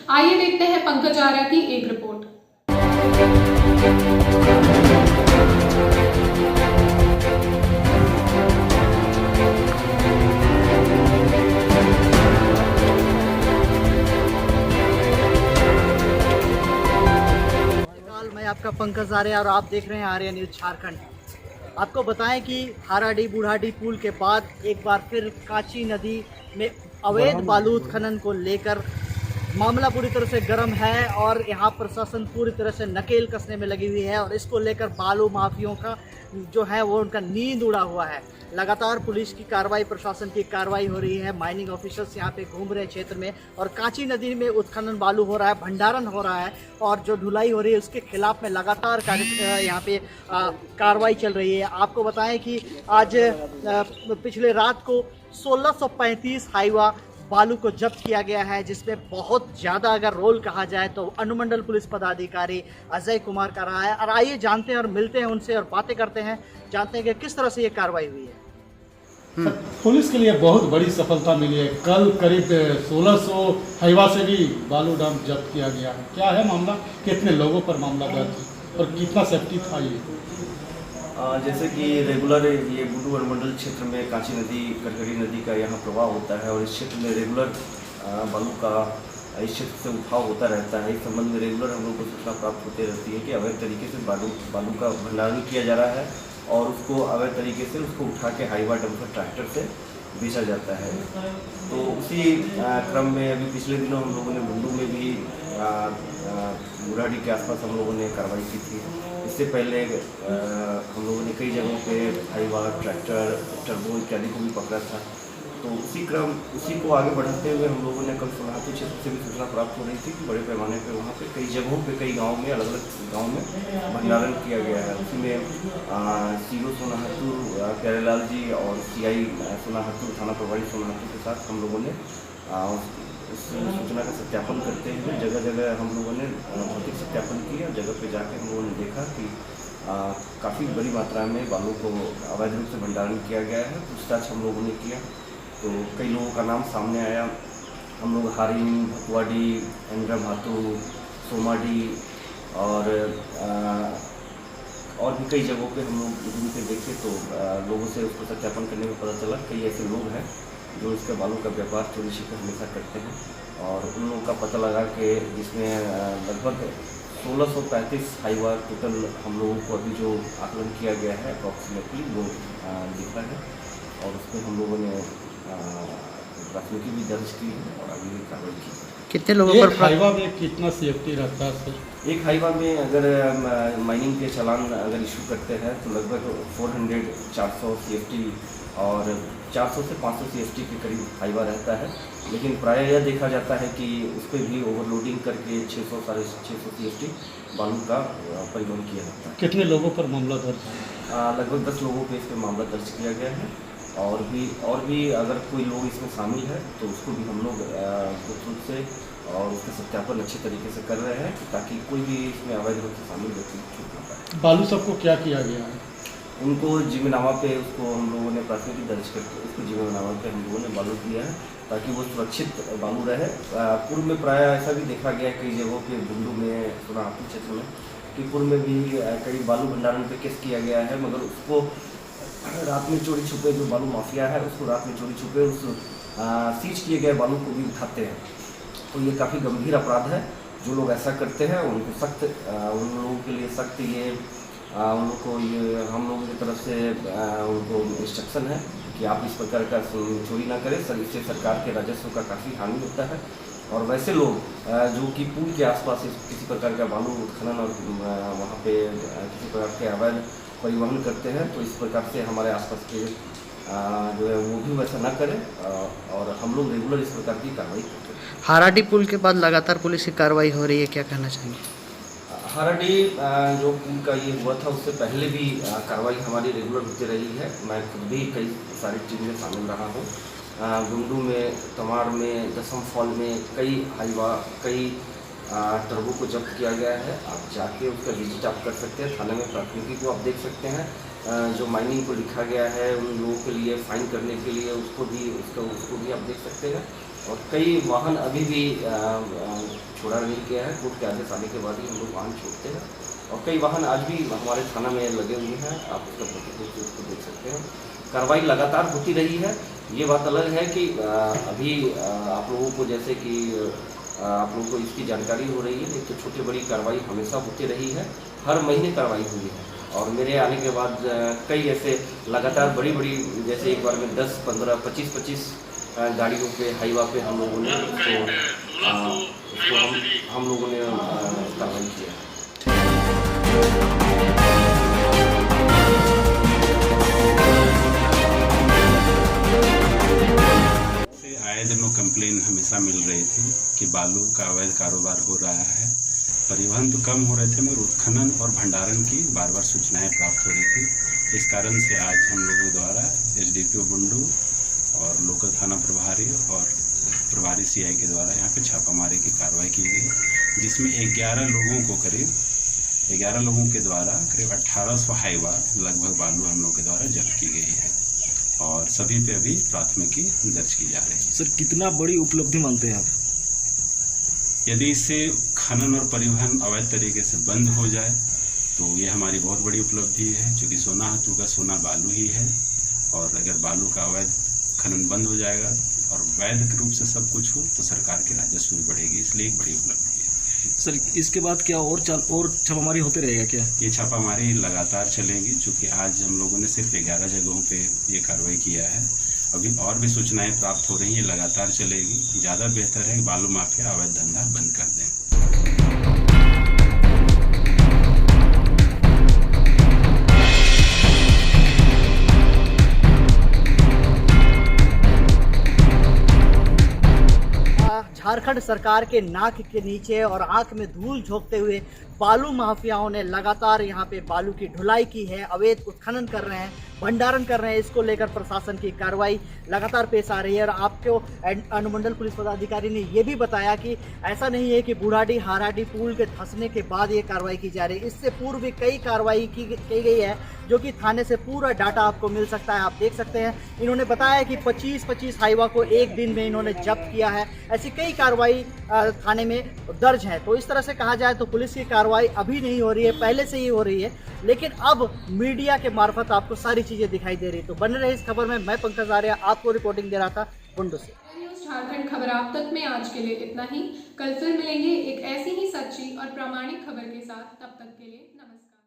आइए देखते हैं पंकज आर्या की एक रिपोर्ट। मैं आपका पंकज आर्या और आप देख रहे हैं आर्या न्यूज झारखंड। आपको बताएं कि हाराडी बूढ़ाडी पुल के बाद एक बार फिर कांची नदी में अवैध बालू उत्खनन को लेकर मामला पूरी तरह से गर्म है और यहाँ प्रशासन पूरी तरह से नकेल कसने में लगी हुई है और इसको लेकर बालू माफियों का जो है वो उनका नींद उड़ा हुआ है। लगातार पुलिस की कार्रवाई, प्रशासन की कार्रवाई हो रही है। माइनिंग ऑफिसर्स यहाँ पे घूम रहे हैं क्षेत्र में और कांची नदी में उत्खनन बालू हो रहा है, भंडारण हो रहा है और जो ढुलाई हो रही है उसके खिलाफ में लगातार यहाँ पे कार्रवाई चल रही है। आपको बताएं कि आज पिछले रात को 1635 हाईवा बालू को जब्त किया गया है, जिसमें बहुत ज़्यादा अगर रोल कहा जाए तो अनुमंडल पुलिस पदाधिकारी अजय कुमार का रहा है। और आइए जानते हैं और मिलते हैं उनसे और बातें करते हैं, जानते हैं कि किस तरह से ये कार्रवाई हुई है। पुलिस के लिए बहुत बड़ी सफलता मिली है। कल करीब 1600 हाईवा से भी बालू डंप जब्त किया गया है। क्या है मामला, कितने लोगों पर मामला दर्ज और कितना सेफ्टी था ये? जैसे कि रेगुलर ये बुडू अनुमंडल क्षेत्र में कांची नदी, करकरी नदी का यहाँ प्रवाह होता है और इस क्षेत्र में रेगुलर बालू का इस क्षेत्र से उठाव होता रहता है। इस संबंध में रेगुलर हम लोग को सूचना प्राप्त होती रहती है कि अवैध तरीके से बालू का भंडारण किया जा रहा है और उसको अवैध तरीके से उसको उठा के हाईवा डंपर ट्रैक्टर से बेचा जाता है। तो उसी क्रम में अभी पिछले दिनों हम लोगों ने बुंडू में भी बूढ़ाडी के आसपास हम लोगों ने कार्रवाई की थी। इससे पहले हम लोगों ने कई जगहों पे हाईवा, ट्रैक्टर, टर्बो इत्यादि को भी पकड़ा था। तो उसी को आगे बढ़ाते हुए हम लोगों ने कल सोनाहातू क्षेत्र से भी सूचना प्राप्त हो रही थी कि बड़े पैमाने पे वहाँ पे कई जगहों पे, कई गाँव में, अलग अलग गाँव में भंडारण किया गया है। उसी में सीओ सोनाहातू प्यारेलाल जी और सीआई सोनाहातू, थाना प्रभारी सोनाहातू के साथ हम लोगों ने इस सूचना का सत्यापन करते हुए जगह जगह हम लोगों ने भौतिक सत्यापन किया। जगह पे जाके हम लोगों ने देखा कि काफ़ी बड़ी मात्रा में बालू को अवैध रूप से भंडारण किया गया है। पूछताछ हम लोगों ने किया तो कई लोगों का नाम सामने आया। हम लोग हारिन, भकुआडी, इंद्रा भातू, सोमाडी और भी कई जगहों पे हम लोग घूम के देखे तो लोगों से उसको सत्यापन करने में पता चला कई ऐसे लोग हैं जो इसके बालू का व्यापार चोरी छिपे हमेशा करते हैं और उन लोगों का पता लगा के जिसमें लगभग 1635 हाईवा टोटल हम लोगों को अभी जो आकलन किया गया है अप्रॉक्सीमेटली वो दिखा है और उसमें हम लोगों ने प्राथमिकी भी दर्ज की है और आगे भी कार्रवाई की। कितने लोगों पर हाईवा में कितना सेफ्टी रहता है सर? एक हाईवा में अगर माइनिंग के चालान अगर इशू करते हैं तो लगभग 400 CFT और 400 से 500 CFT के करीब हाईवा रहता है। लेकिन प्रायः यह देखा जाता है कि उस पर भी ओवरलोडिंग करके 600 साढ़े 600 CFT बालू का परिवहन किया जाता है। कितने लोगों पर मामला दर्ज है? लगभग 10 लोगों पे इस पर मामला दर्ज किया गया है और भी अगर कोई लोग इसमें शामिल है तो उसको भी हम लोग गुप्त रूप से और उसका सत्यापन अच्छे तरीके से कर रहे हैं ताकि कोई भी इसमें अवैध रूप से शामिल व्यक्ति छूट ना पाए। बालू सबको क्या किया गया है? उनको जीवनामा पे उसको हम लोगों ने प्राथमिकी दर्ज करके उसको जीवनामा पे हम लोगों ने बालू दिया है ताकि वो सुरक्षित बालू रहे। पूर्व में प्रायः ऐसा भी देखा गया कई जगहों पे, बुंडू में, सोनाहातू क्षेत्र में कि पूर्व में भी कई बालू भंडारण पे केस किया गया है मगर उसको रात में चोरी छुपे जो बालू माफिया है उसको रात में चोरी छुपे उस सीज किए गए बालू को भी उठाते हैं। तो ये काफ़ी गंभीर अपराध है। जो लोग ऐसा करते हैं उनको सख्त, उन लोगों के लिए सख्त ये उन लोग को ये हम लोगों की तरफ से उनको इंस्ट्रक्शन है कि आप इस प्रकार का चोरी ना करें। सर इससे सरकार के राजस्व का काफ़ी हानि होता है और वैसे लोग जो कि पुल के आसपास किसी प्रकार का बालू उत्खनन और वहाँ पे किसी प्रकार के अवैध परिवहन करते हैं तो इस प्रकार से हमारे आसपास के जो है वो भी वैसा ना करें और हम लोग रेगुलर इस प्रकार की कार्रवाई करते हैं। हाराडी पुल के बाद लगातार पुलिस की कार्रवाई हो रही है, क्या कहना चाहेंगे? हाराडी जो पुल का ये हुआ था उससे पहले भी कार्रवाई हमारी रेगुलर होती रही है। मैं खुद भी कई सारी टीम में शामिल रहा हूँ। गुंडू में, तमाड़ में, दसम फॉल में कई हाईवा, कई टर्बो को जब्त किया गया है। आप जाके उसका विजिट आप कर सकते हैं। थाने में प्राथमिकी को आप देख सकते हैं। जो माइनिंग को लिखा गया है उन लोगों के लिए फाइन करने के लिए उसको भी आप देख सकते हैं। और कई वाहन अभी भी छोड़ा नहीं गया है। कोर्ट के आदेश आने के बाद ही हम लोग वाहन छोड़ते हैं और कई वाहन आज भी हमारे थाना में लगे हुए हैं। आप उसका प्रतिशत उसको देख सकते हैं। कार्रवाई लगातार होती रही है। ये बात अलग है कि अभी आप लोगों को जैसे कि आप लोगों को इसकी जानकारी हो रही है, तो छोटी बड़ी कार्रवाई हमेशा होती रही है। हर महीने कार्रवाई हुई है और मेरे आने के बाद कई ऐसे लगातार बड़ी बड़ी, जैसे एक बार में 10, 15, 25 गाड़ियों पे हाईवा पे हम लोगों ने हम लोगों ने कार्रवाई किया। आए दिनों कंप्लेन हमेशा मिल रही थी कि बालू का अवैध कारोबार हो रहा है। परिवहन तो कम हो रहे थे मगर उत्खनन और भंडारण की बार बार सूचनाएं प्राप्त हो रही थी। इस कारण से आज हम लोगों द्वारा एसडीपीओ बुंडू और लोकल थाना प्रभारी और प्रभारी सीआई के द्वारा यहाँ पे छापामारी की कार्रवाई की गई, जिसमें 11 लोगों के द्वारा करीब 1800 हाईवा लगभग बालू हम लोग के द्वारा जब्त की गई है और सभी पे अभी प्राथमिकी दर्ज की जा रही है। सर, कितना बड़ी उपलब्धि मानते हैं आप? यदि इससे खनन और परिवहन अवैध तरीके से बंद हो जाए तो ये हमारी बहुत बड़ी उपलब्धि है, क्योंकि सोना हाथों का सोना बालू ही है। और अगर बालू का अवैध खनन बंद हो जाएगा और वैध रूप से सब कुछ हो तो सरकार की राजस्व भी बढ़ेगी, इसलिए एक बड़ी उपलब्धि है। सर, इसके बाद क्या और छापामारी होते रहेगा क्या? ये छापामारी लगातार चलेगी, क्योंकि आज हम लोगों ने सिर्फ 11 जगहों पे ये कार्रवाई किया है। अभी और भी सूचनाएं प्राप्त हो रही हैं, लगातार चलेगी। ज़्यादा बेहतर है कि बालू माफिया अवैध धंधा बंद कर दें। झारखंड सरकार के नाक के नीचे और आंख में धूल झोंकते हुए बालू माफियाओं ने लगातार यहाँ पे बालू की ढुलाई की है, अवैध उत्खनन कर रहे हैं, भंडारण कर रहे हैं। इसको लेकर प्रशासन की कार्रवाई लगातार पेश आ रही है और आपको अनुमंडल पुलिस पदाधिकारी ने ये भी बताया कि ऐसा नहीं है कि बूढ़ाडी हाराडी पुल के धंसने के बाद ये कार्रवाई की जा रही है। इससे पूर्व भी कई कार्रवाई की गई है, जो कि थाने से पूरा डाटा आपको मिल सकता है। आप देख सकते हैं, इन्होंने बताया कि 25 हाईवा को एक दिन में इन्होंने जब्त किया है। ऐसी कई कार्रवाई थाने में दर्ज है। तो इस तरह से कहा जाए तो पुलिस की कार्रवाई अभी नहीं हो रही है, पहले से ही हो रही है, लेकिन अब मीडिया के मार्फत आपको सारी चीजें दिखाई दे रही। तो बने रहे इस खबर में। मैं पंकज आर्या आपको रिपोर्टिंग दे रहा था बुंडू से। न्यूज़ झारखंड खबर आप तक में आज के लिए इतना ही। कल फिर मिलेंगे एक ऐसी ही सच्ची और प्रामाणिक खबर के साथ। तब तक के लिए नमस्कार।